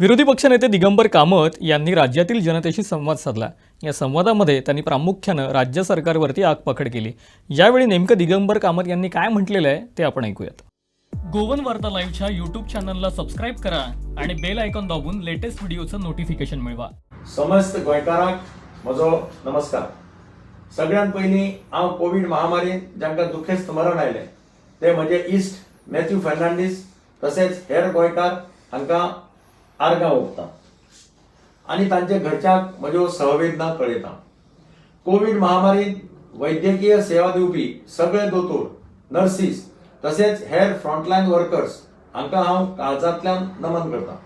विरोधी पक्षनेते दिगंबर कामत यांनी राज्यातील जनतेशी संवाद साधला। या संवादामध्ये त्यांनी प्रामुख्याने राज्य सरकारवरती आगपाखड केली। यावेळी नेमकं दिगंबर कामत यांनी काय म्हटलेलं आहे ते आपण ऐकूयात। गोवन वार्ता लाईव्हच्या YouTube चॅनलला सबस्क्राइब करा आणि बेल आयकॉन दाबून लेटेस्ट व्हिडिओचं नोटिफिकेशन मिळवा। समस्त गोंयकारांक म्हजो नमस्कार। सगळ्यात पयलीं हांव कोविड महामारीन जांकां दुखेस्त मरण आयलें ते म्हजे इश्ट मॅथ्यू फर्नांडीस तसेच हेर गोंयकार हांकां आर्गां ओंपता आनी तांचे घरच्यांक म्हज्यो सहवेदना कळयता। कोविड महामारीन वैद्यकीय सेवा दिवपी सगळे दोतोर, नर्सीस तसेच हेर फ्रंटलायन वर्कर्स हांकां हांव काळजांतल्यान नमन करता।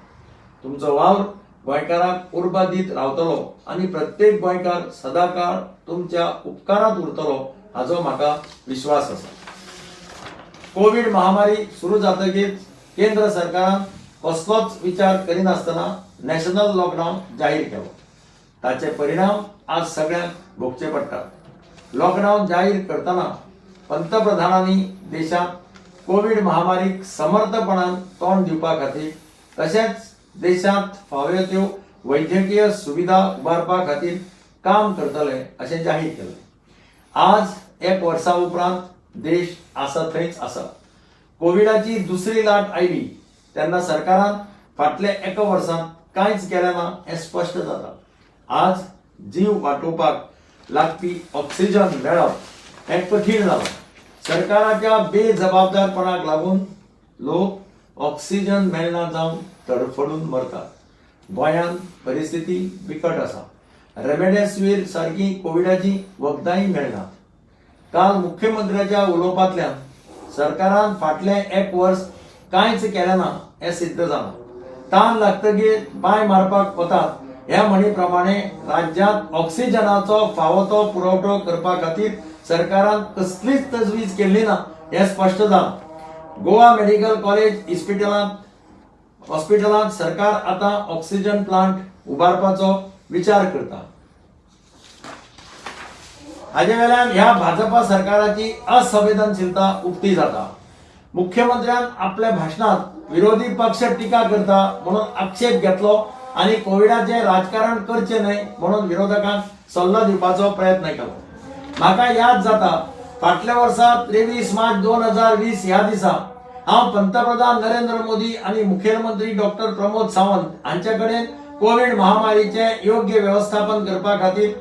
तुमचो वावर गोंयकारांक उर्बा दीत रावतलो आनी प्रत्येक गोंयकार सदाकाळ तुमच्या उपकारांत उरतलो हाचो म्हाका विश्वास आसा। कोविड महामारी सुरू जातकीर केंद्र सरकारान कसलोच विचार करिनासतना नॅशनल लॉकडावन जाहीर केलो। ताचे परिणाम आज सगळ्यांक भोगचे पडटात। लॉकडावन जाहीर करतना पंतप्रधानांनी देशात कोविड महामारीक समर्थपणान तोंड दिवपा खातीर तशेंच देशात फाव्यो त्यो वैद्यकीय सुविधा उबारपा खातीर काम करतले अशें जाहीर केलें। आज एक वर्सा उपरांत देश आसा थंयच आसा। कोविडाची दुसरी लाट आयली तेन्ना सरकारान फाटल्या एका वर्सांत कांयच केलें ना हें स्पश्ट जाता। आज जीव वाटोवपाक लागपी ऑक्सिजन मेळप हें कठीण जालां। सरकाराच्या बेजबाबदारपणाक लागून लोक ऑक्सिजन मेळना जावन तडफडून मरतात। गोंयांत परिस्थिती बिकट आसा। रेमडेसिवीर सारकी कोविडाची वखदांय मेळनात। काल मुख्यमंत्र्याच्या उलोवपांतल्यान सरकारान फाटलें एक वर्स कांयच केलें ना हें सिद्ध जालां। ताण लागतकीर पांय मारपाक वतात ह्या म्हणी प्रमाणे राज्यांत ऑक्सिजनाचो फावो तो पुरवठो करपा खातीर सरकारान कसलीच तजवीज केल्ली ना हें स्पश्ट जालां। गोवा मेडिकल कॉलेज हॉस्पिटलांत सरकार आतां ऑक्सिजन प्लांट उबारपाचो विचार करता। हाचे वेल्यान ह्या भाजपा सरकाराची असंवेदनशीलता उक्ती जाता। मुख्यमंत्र्यान आपल्या भाशणात विरोधी पक्ष टिका करता म्हणून आक्षेप घेतलो आणि कोविडाचे राजकारण करचे न्हय म्हणून विरोधकांक सल्लो दिवपाचो प्रयत्न केलो। म्हाका याद जाता फाटल्या वर्सा 23 मार्च 2020 ह्या दिसा हांव पंतप्रधान नरेंद्र मोदी आणि मुखेलमंत्री डॉक्टर प्रमोद सावंत हांचे कडेन कोविड महामारीचे योग्य व्यवस्थापन करपा खातीर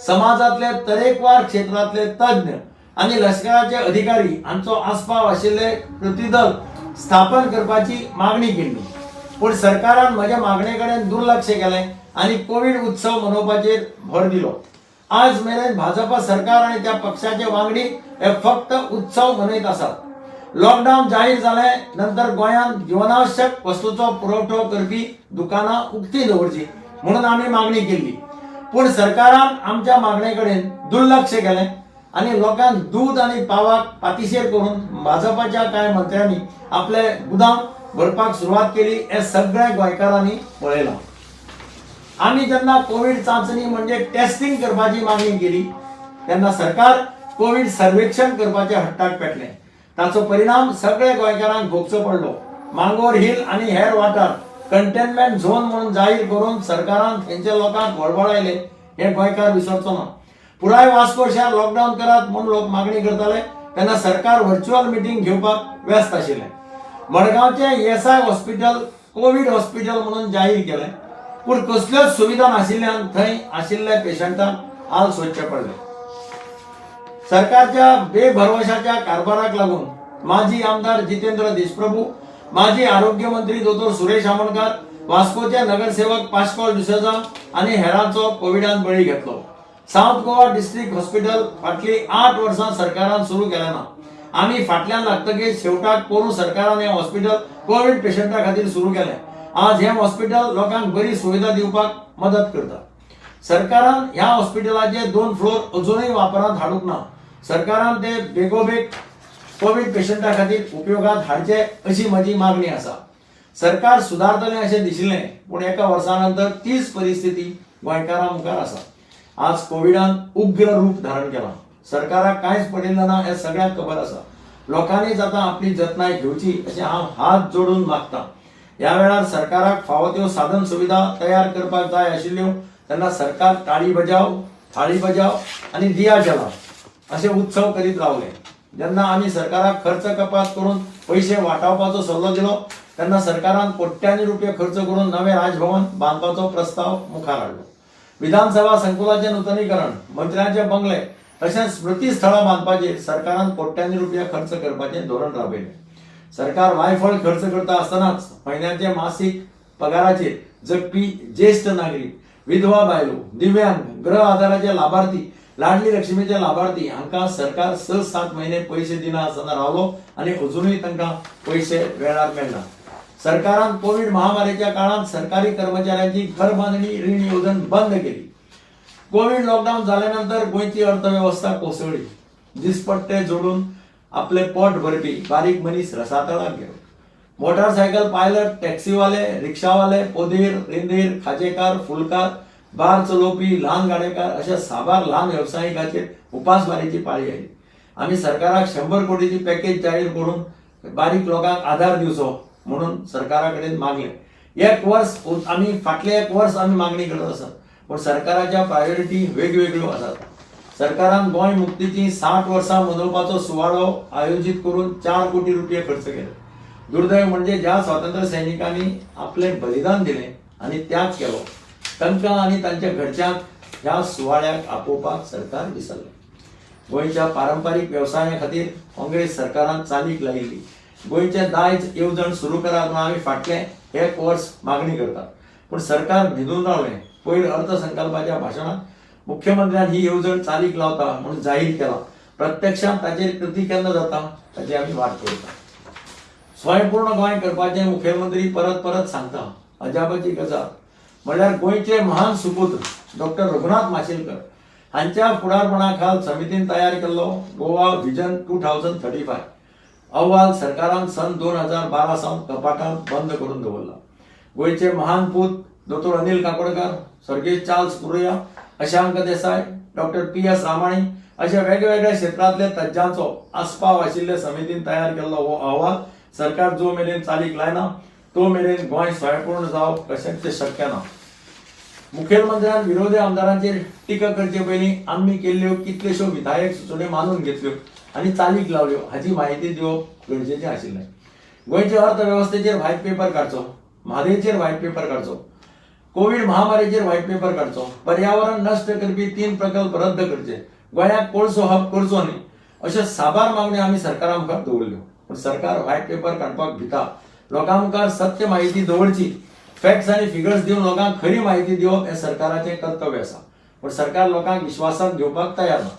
समाजातले तरेकवार क्षेत्रातले तज्ञ आणि लष्कराचे अधिकारी हांचो आस्पाव आशिल्ले प्रतिदल स्थापन करपाची मागणी केली। पूण सरकारान म्हज्या मागणे कडेन दुर्लक्ष केलें आणि कोविड उत्सव मनोवपाचेर भर दिलो। आज मेरेन भाजपा सरकार आणि त्या पक्षाचे वांगडी हे फक्त उत्सव मनयत आसात। लॉकडाऊन जाहीर जाले नंतर गोंयांत जीवनावश्यक वस्तूंचो पुरवठो करपी दुकानां उक्ती दवरची म्हणून आमी मागणी केली। पूण सरकारान आमच्या मागणे कडेन दुर्लक्ष केलें आणि लोकांक दूध आणि पावाक पातिशेर करून भाजपाच्या कांय मंत्र्यांनी आपले गुदाम भरपाक सुरवात केली हे सगळ्या गोंयकारांनी पळयलां। आमी जेन्ना कोविड चांचणी म्हणजे टेस्टिंग करपाची मागणी केली तेन्ना सरकार कोविड सर्वेक्षण करपाच्या हट्टाक पेटलें। ताचो परिणाम सगळ्या गोंयकारांक भोगचो पडलो। मांगोर हिल आणि हेर वाठार कंटेनमेंट झोन म्हणून जाहीर करून सरकारान तेंच्या लोकांक वळवळायले हे गोंयकार विसरचो ना। पुराय वास्को शहर लॉकडाऊन करात म्हणून लोक मागणी करताले तेन्ना सरकार व्हर्च्युअल मिटींग घेवपाक व्यस्त आशिल्लें। मडगांवचे ESI हॉस्पिटल कोविड हॉस्पिटल म्हणून जाहीर केलें पूण कसल्योच सुविधा नाशिल्ल्यान थंय आशिल्ल्या पेशंटांक हाल सोंसचे पडले। सरकारच्या बेभरवशाच्या कारभाराक लागून माजी आमदार जितेंद्र देशप्रभू, माजी आरोग्य मंत्री दोतोर सुरेश आमोणकार, वास्कोचे नगरसेवक पाश्कॉल डिसोजा आणि हेरांचो कोविडान बळी घेतलो। साउथ गोवा डिस्ट्रिक्ट हॉस्पिटल फाटली 8 वर्सां सरकारान सुरू केलें ना। आमी फाटल्यान लागतकीर शेवटाक पोरू सरकारान हें हॉस्पिटल कोविड पेशंटा खातीर सुरू केलें। आज हें हॉस्पिटल लोकांक बरी सुविधा दिवपाक मदत करता। सरकारान ह्या हॉस्पिटलाचे 2 फ्लोर अजूनय वापरांत हाडूंक ना। सरकारान ते बेगोबेग कोविड पेशंटा खातीर उपयोगात हाडचे अशी म्हजी मागणी आसा। सरकार सुदारतलें अशें दिशिल्लें पूण एका वर्सा नंतर तीच परिस्थिती गोंयकारां मुखार आसा। आज कोविडान उग्र रूप धारण केलां। सरकाराक कांयच पडिल्लें ना हें सगळ्यांक खबर आसा। लोकांनीच आतां आपली जतनाय घेवची अशें हांव हात जोडून मागतां। ह्या वेळार सरकाराक फावो त्यो साधन सुविधा तयार करपाक जाय आशिल्ल्यो तेन्ना सरकार ताळी बजाव थाळी बजाव आणि दिया जला असे उत्सव करीत रावले. जेन्ना आमी सरकाराक खर्च कपात करून पैसे वाटावपाचो सल्लो दिलो तेन्ना सरकारान कोट्यांनी रुपये खर्च करून नवे राजभवन बांदपाचो प्रस्ताव मुखार हाडलो. विधानसभा संकुलाचे नूतनीकरण, मंत्र्यांचे बंगले तशेंच स्मृती स्थळां बांदपाचेर सरकारान कोट्यांनी रुपये खर्च करपाचे धोरण राबयले. सरकार वायफळ खर्च करता आसतनाच म्हयन्याचे मासीक पगाराचेर जगपी ज्येष्ठ नागरीक, विधवा बायलो, दिव्यांग, गृह आधाराचे लाभार्थी, लाडली लक्ष्मीचे लाभार्थी हांकां सरकार 6-7 महिने पैसे दिना आसतना रावलो आणि अजूनही तांकां पैसे वेळार मेळना. सरकारान कोविड महामारीच्या काळात सरकारी कर्मचाऱ्यांची घर बांधणी रीण योजना बंद केली. कोविड लॉकडाऊन झाल्यानंतर गोंयची अर्थव्यवस्था कोसळली. दिसपट्टे जोडून आपले पोट भरपी बारीक मनीस रसातळाक गेलो. मोटारसायकल पायलट, टॅक्सीवाले, रिक्षावाले, पोदेर, रेंदेर, खाजेकार, फुलकार, बार चलोवपी, ल्हान गाडेकार अशा साबार ल्हान व्यावसायिकांचेर उपासमारीची पाळी आयली. आमी सरकाराक 100 कोटीची पॅकेज जाहीर करून बारीक लोकांक आधार दिवचो म्हणून सरकारा कडेन मागले. फाटले एक वर्स आमी मागणी करत आसात, पण सरकाराच्या प्रायोरिटी वेगवेगळ्यो आसात. सरकारान गोंय मुक्तीची 60 वर्सां मनोवपाचो सुवाळो आयोजीत करून 4 कोटी रुपये खर्च केले. दुर्दैव म्हणजे ज्या स्वातंत्र्य सैनिकांनी आपले बलिदान दिले आणि त्याग केलो तांकां आणि तांच्या घरच्यांक ह्या सुवाळ्याक आपोवपाक सरकार विसरले. गोंयच्या पारंपारीक व्यवसाया खातीर काँग्रेस सरकारान चालीक लायिल्ली गोंयचे दायज येवजण सुरू करात म्हणून आमी फाटले एक वर्स मागणी करतात, पण सरकार न्हिदून रावलें. पयर अर्थसंकल्पाच्या भाशणात मुख्यमंत्र्यान ही येवजण चालीक लावता म्हणून जाहीर केला. प्रत्यक्षात ताचेर कृती केन्ना जाता ताची आमी वाट पळयता. स्वयंपूर्ण गोंय करपाचे मुखेलमंत्री परत परत सांगता. अजापाची गजाल म्हळ्यार गोंयचे महान सुपुत्र डॉक्टर रघुनाथ माशेलकर हांच्या फुडारपणा खाल समितीन तयार केल्लो गोवा व्हिजन 2035 अहवाल सरकारान सन 2012 सावन कपाटांत बंद करून दवरला. गोंयचे महान पूत दोतोर अनिल काकोडकर, सर्गेश चार्ल्स कुर्या, अशांक देसाय, डॉक्टर PS रामाणी अशा वेगवेगळ्या क्षेत्रांतल्या तज्ञांचो आस्पाव आशिल्ले समितीन तयार केल्लो हो अहवाल सरकार जो मेरेन चालीक लायना तो मेरेन गोंय स्वयंपूर्ण जावप कशेंच शक्य ना. मुखेलमंत्र्यान विरोधी आमदारांचेर टिका करचे पयलीं आमी केल्ल्यो कितल्योश्यो विधायक सुचोवण्यो मानून घेतल्यो आनी चालीक लावल्यो हाची माहिती दिवप गरजेचें आशिल्लें. गोंयच्या अर्थवेवस्थेचेर व्हायट पेपर काडचो, म्हादयचेर व्हायट पेपर काडचो, कोविड महामारीचेर व्हायट पेपर काडचो, पर्यावरण नश्ट करपी 3 प्रकल्प रद्द करचे, गोंयाक कोळसो हब करचो न्ही अश्यो साबार मागण्यो आमी सरकारा मुखार दवरल्यो. पण सरकार व्हायट पेपर काडपाक भिता. लोकां मुखार सत्य माहिती दवरची, फॅक्ट्स आनी फिगर्स दिवन लोकांक खरी माहिती दिवप हें सरकाराचें कर्तव्य आसा. पण सरकार लोकांक विश्वासात घेवपाक तयार ना.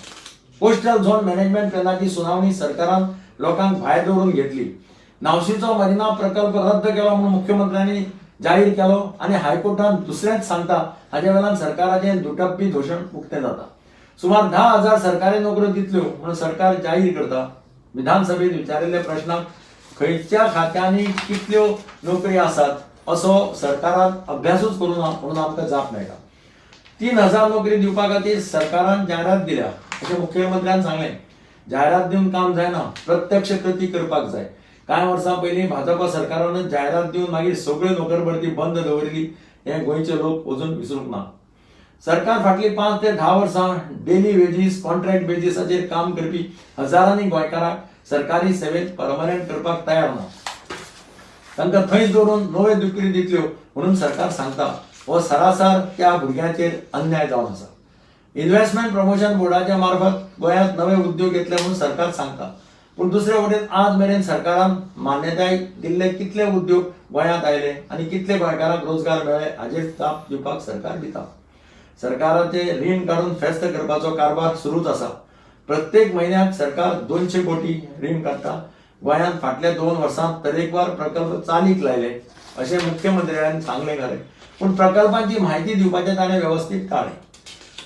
कोस्टल झोन मॅनेजमेंट प्लॅनाची सुनावणी सरकारान लोकांक भायर दवरून घेतली. नावशीचो मरिना प्रकल्प रद्द केलो म्हणून मुख्यमंत्र्यांनी जाहीर केलो आणि हायकोर्टान दुसरेंच सांगता हाच्या वेळान सरकाराचें दुटप्पी धोशण उक्तें जाता. सुमार 10,000 सरकारी नोकऱ्यो दितल्यो म्हणून सरकार जाहीर करता. विधानसभेत विचारिल्ल्या प्रश्नाक खंयच्या खात्यांनी कितल्यो नोकरी आसात असो सरकारान अभ्यासूच करूना म्हणून आमकां जाप मेळटा. 3,000 नोकरी दिवपा खातीर सरकारान जायरात दिल्या अशें मुख्यमंत्र्यान सांगलें. जायरात दिवन काम जायना, प्रत्यक्ष कृती करपाक जाय. कांय वर्सां पयलीं भाजपा सरकारान जायरात दिवन मागीर सगळ्यो नोकरभरती बंद दवरली हें गोंयचे लोक अजून विसरूंक ना. सरकार फाटली 5 ते 10 वर्सां डेली वेजीस, कॉन्ट्रॅक्ट बेजीसाचेर काम करपी हजारांनी गोंयकारांक सरकारी सेवेत परमनंट करपाक तयार ना. तांकां थंयच दवरून नव्यो नोकरी दितल्यो म्हणून सरकार सांगता. हो सरासर त्या भुरग्यांचेर अन्याय जावन आसा. इन्व्हेस्टमेंट प्रमोशन बोर्डाच्या मार्फत गोंयांत नवे उद्योग येतले म्हणून सरकार सांगता, पूण दुसरे वटेन आज मेरेन सरकारान मान्यताय दिल्ले कितले उद्योग गोंयांत आयले आणि कितले गोंयकारांक रोजगार मेळ्ळे हाचेर ताप दिवपाक सरकार भिता. सरकाराचे रीण काढून फेस्त करपाचो कारभार सुरूच आसा. प्रत्येक म्हयन्याक सरकार 200 कोटी रीण काडटा. गोंयांत फाटल्या 2 वर्सांत तरेकवार प्रकल्प चालीक लायले अशें मुख्यमंत्र्यांनी सांगलें खरें, पूण प्रकल्पांची म्हायती दिवपाचें ताणें व्यवस्थीत टाळ्ळें.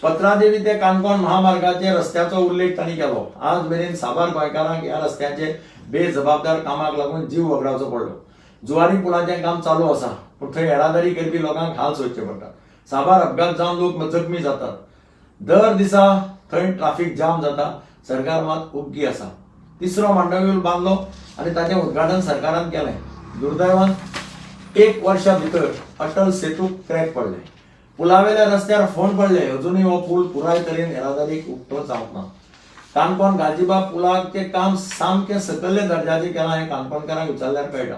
पत्रादेवी ते काणकोण महामार्गाचे रस्त्याचो उल्लेख तांणी केलो. आज मेरेन साबार गोंयकारांक ह्या रस्त्याचे बेजबाबदार कामाक लागून जीव वगडावचो पडलो. जुवारी पुलाचें काम चालू आसा, पूण थंय येरादारी करपी लोकांक हाल सोंसचे पडटात. साबार अपघात जावन लोक जखमी जातात. दर दिसा थंय ट्राफिक जाम जाता. सरकार मात ओग्गी आसा. 3रो मांडव्यूल बांदलो आणि ताचें उद्घाटन सरकारान केलें. दुर्दैवान एक वर्षा भितर अटल सेतू क्रॅक पडले, पुलावेल्या रस्त्यार फोंड पडले, अजूनही हो पूल पुराय तरेन येरादारीक उक्तो जावंक ना. काणकोण गालजिबाग पुलाचे काम सामके सकयल्या दर्जाचें केलां हें काणकोणकारांक विचारल्यार कळटा.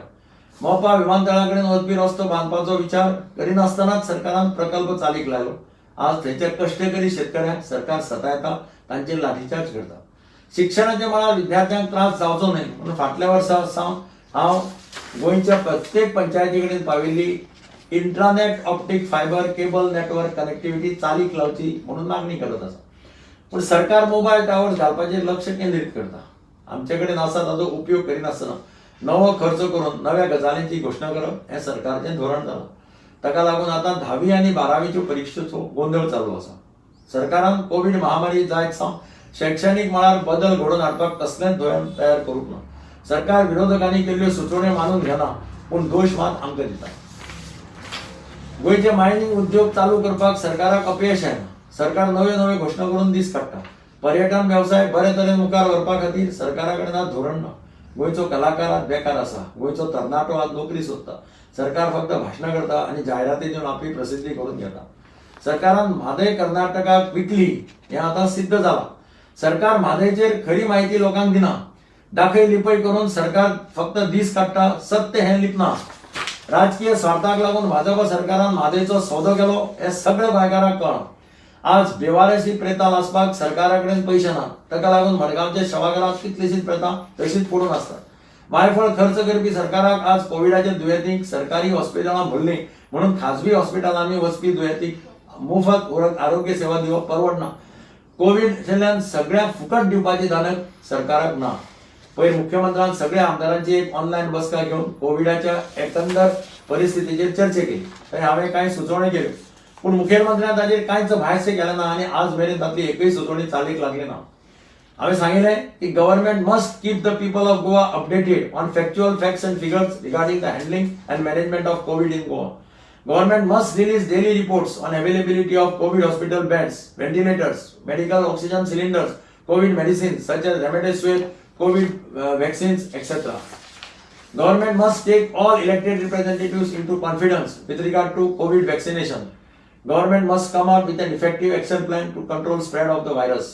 मोपा विमानतळा कडेन वचपी रस्तो बांदपाचो विचार करिनासतनाच सरकारान प्रकल्प चालीक लायलो. आज थंयच्या कश्टकरी शेतकऱ्यांक सरकार सतायता, तांचेर लाठीचार्ज करता. शिक्षणाच्या मळार विद्यार्थ्यांक त्रास जावचो न्हय म्हणून फाटल्या वर्सा सावन हांव गोंयच्या प्रत्येक पंचायती कडेन पाविल्ली intranet optic fibre cable network connectivity चालीक लावची म्हणून मागणी करत आसा. पूण सरकार मोबायल टावर्स घालपाचेर लक्ष केंद्रीत करता. आमचे कडेन आसा ताचो उपयोग करिनासतना नवो खर्च करून नव्या गजालींची घोशणा करप हें सरकारचें धोरण जालां. ताका लागून आतां 10वी आनी 12वीच्यो परिक्षेचो गोंधळ चालू आसा. सरकारान कोविड महामारी जायत सावन शैक्षणीक मळार बदल घडोवन हाडपाक कसलेंच धोरण तयार करूंक ना. सरकार विरोधकांनी केल्ल्यो सुचोवण्यो मानून घेना, पूण दोश मात आमकां दिता. गोंयचे मायनिंग उद्योग चालू करपाक सरकाराक अपयश येना. सरकार नव्यो नव्यो घोशणा करून दीस काडटा. पर्यटन वेवसाय बरे तरेन मुखार व्हरपा खातीर सरकारा कडेन आज धोरण ना. गोंयचो कलाकार आज बेकार आसा. गोंयचो तरणाटो आज नोकरी सोदता. सरकार फक्त भाशणां करता आनी जायराती दिवन आपली प्रसिद्धी करून घेता. सरकारान म्हादय कर्नाटकाक विकली हें आतां सिद्ध जालां. सरकार म्हादयचेर खरी म्हायती लोकांक दिना. दाखय लिपय करून सरकार फक्त दीस काडटा, सत्य हें लिपना. राजकीय स्वार्थाक लागून भाजप सरकारान म्हादयचो सौदो केलो हें सगळ्या गोंयकारांक कळ्ळां. आज बेवारशी प्रेतां लासपाक सरकारा कडेन पयशे ना. ताका लागून मडगांवच्या शवागारांत कितलीशीच प्रेतां तशीच पडून आसतात. वायफळ खर्च करपी सरकाराक आज कोविडाच्या दुयेंतींक सरकारी हॉस्पिटलां भरलीं म्हणून खाजगी हॉस्पिटलांनी वचपी दुयेंतींक मोफत आरोग्य सेवा दिवप परवडना. कोविडच्यान सगळ्यांक फुकट दिवपाची धाडक सरकाराक ना. पयर मुख्यमंत्र्यान सगळ्या आमदारांची एक ऑनलायन बसका घेवन कोविडाच्या एकंदर परिस्थितीचेर चर्चा केली. थंय हांवें कांय सुचोवण्यो केल्यो, पूण मुखेलमंत्र्यान ताचेर कांयच भायसे केलें ना आनी आज मेरेन तातली एकय सुचोवणी चालीक लागली ना. हांवें सांगिल्लें की government must keep the people of Goa updated on factual facts and figures regarding the handling and management of Covid in Goa. Government must release daily reports on availability of COVID hospital beds, ventilators, medical oxygen cylinders, COVID medicines such as remdesivir, COVID vaccines, etc. Government must take all elected representatives into confidence with regard to COVID vaccination. Government must come out with an effective action plan to control spread of the virus.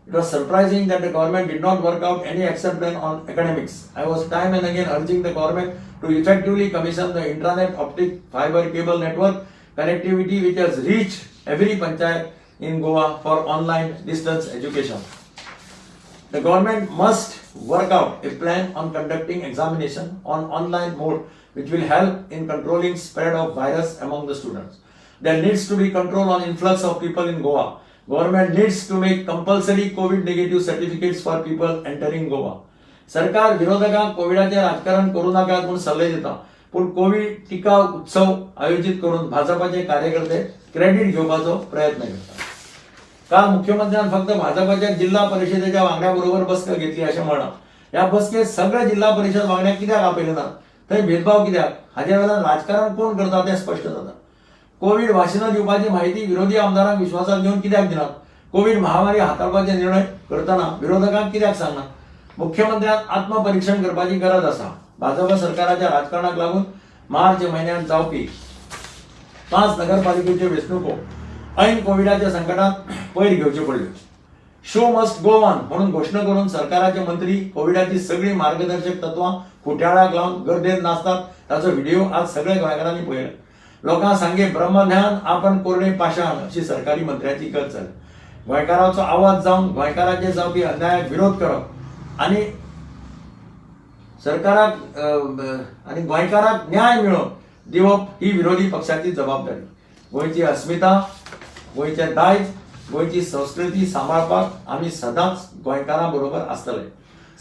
It was surprising that the government did not work out any action plan on academics. I was time and again urging the government to effectively commission the intranet optic fiber cable network connectivity which has reached every panchayat in Goa for online distance education. The government must work out a plan on conducting examination on online mode which will help in controlling spread of virus among the students. There needs to be control on influx of people in Goa. Government needs to make compulsory COVID negative certificates for people entering Goa. सरकार विरोधकांक कोविडाचेर राजकारण करू नाकात म्हणून सल्ले दिता, पूण Covid टिका उत्सव आयोजित करून भाजपाचे कार्यकर्ते क्रेडिट घेवपाचो प्रयत्न करतात. काल मुख्यमंत्र्यान फक्त भाजपाच्या जिल्हा परिषदेच्या वांगड्या बरोबर बसका घेतली अशें म्हणा. ह्या बसकेत सगळे जिल्हा परिषद वांगड्याक कित्याक आपयले ना? थंय भेदभाव कित्याक? हाच्या वेळार राजकारण कोण करता तें स्पश्ट जाता. कोविड वाशिनां दिवपाची माहिती विरोधी आमदारांक विश्वासात घेवन कित्याक दिनात? कोविड महामारी हाताळपाचे निर्णय करतना विरोधकांक कित्याक सांगनात? मुख्यमंत्र्यान आत्मपरीक्षण करपाची गरज आसा. भाजप सरकाराच्या राजकारणाक लागून मार्च म्हयन्यांत जावपी 5 नगरपालिकेच्यो वेंचणुको ऐन कोविडाच्या संकटांत पयर घेवच्यो पडल्यो. शो मस्ट गो ऑन म्हणून घोशणा करून सरकाराचे मंत्री कोविडाची सगळी मार्गदर्शक तत्वां खुट्याळाक लावन गर्देत नाचतात. ताचो व्हिडिओ आज सगळ्या गोंयकारांनी पळयला. लोकांक सांगे ब्रह्मज्ञान आपण कोरणे पाषाण अशी सरकारी मंत्र्याची गत जाली. गोंयकारांचो आवाज जावन गोंयकारांचेर जावपी अन्यायाक विरोध करप आनी सरकाराक आनी गोंयकाराक न्याय मेळोवन दिवप ही विरोधी पक्षाची जबाबदारी. गोंयची अस्मिता, गोंयचें दायज, गोंयची संस्कृती सांबाळपाक आमी सदांच गोंयकारां बरोबर आसतले.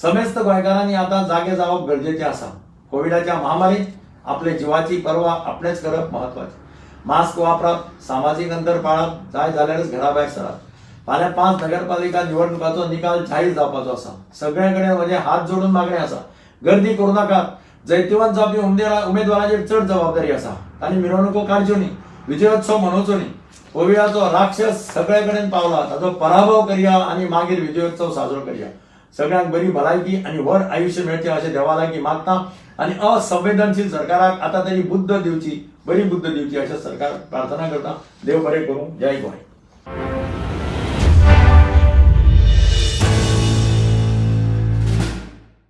समेस्त गोंयकारांनी आतां जागे जावप गरजेचें आसा. कोविडाच्या महामारीत आपले जिवाची पर्वा आपणेच करप महत्वाचें. मास्क वापरात, सामाजीक अंतर पाळात, जाय जाल्यारच घरा भायर सरात. फाल्यां 5 नगरपालिका निवडणुकाचो निकाल जाहीर जावपाचो आसा. सगळे कडेन म्हजें हात जोडून मागणें आसा, गर्दी करूं नाकात. जैतिवंत जावपी उमेदवारांचेर चड जबाबदारी आसा. तांणी मिरवणुको काडच्यो न्ही, विजयोत्सव मनोवचो न्ही. कोविडाचो राक्षस सगळे कडेन पावला, ताचो पराभव करया आनी मागीर विजयोत्सव साजरो करया. सगळ्यांक बरी भलायकी आणि व्हड आयुष्य मेळचें अशें देवा लागीं मागता आणि असंवेदनशील सरकाराक आता तरी बुद्ध दिवची, बरी बुद्ध दिवची अशें सरकार प्रार्थना करता. देव बरें करूं. जय गोंय.